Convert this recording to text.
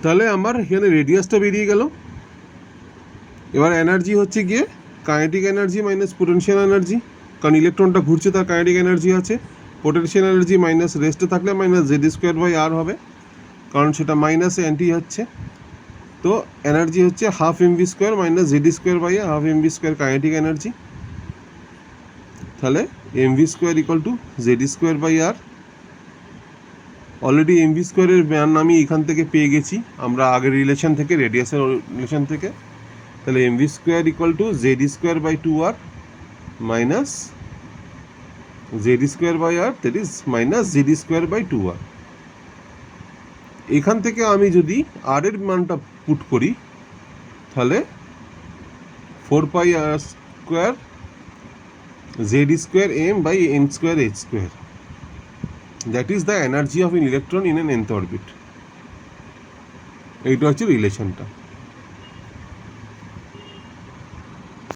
তাহলে আমার এখানে রেডিয়াসটা বেরিয়ে গেল। এবার এনার্জি হচ্ছে গিয়ে kinetic energy minus potential energy, কারণ ইলেকট্রনটা ঘুরছে তার কাইনেটিক এনার্জি আছে। পোটেনশিয়াল এনার্জি মাইনাস রেস্টে থাকলে minus Z square by R হবে, কারণ সেটা মাইনাসে অ্যান্টি হচ্ছে। তো এনার্জি হচ্ছে half MV square minus Z square by half MV square kinetic energy. তাহলে MV square equal to Z square by R. Already MV স্কোয়ারের মান আমি এখান থেকে পেয়ে গেছি আমরা আগের রিলেশন থেকে, রেডিয়াসের রিলেশন থেকে। তাহলে MV square equal to Z square by 2r minus Z square by R, that is minus Z square by 2r। এখান থেকে আমি যদি আর এর মানটা পুট করি তাহলে 4 pi R square Z square M by N square H square, that is the energy of an electron in an nth orbit. এইটা হচ্ছে রিলেশনটা।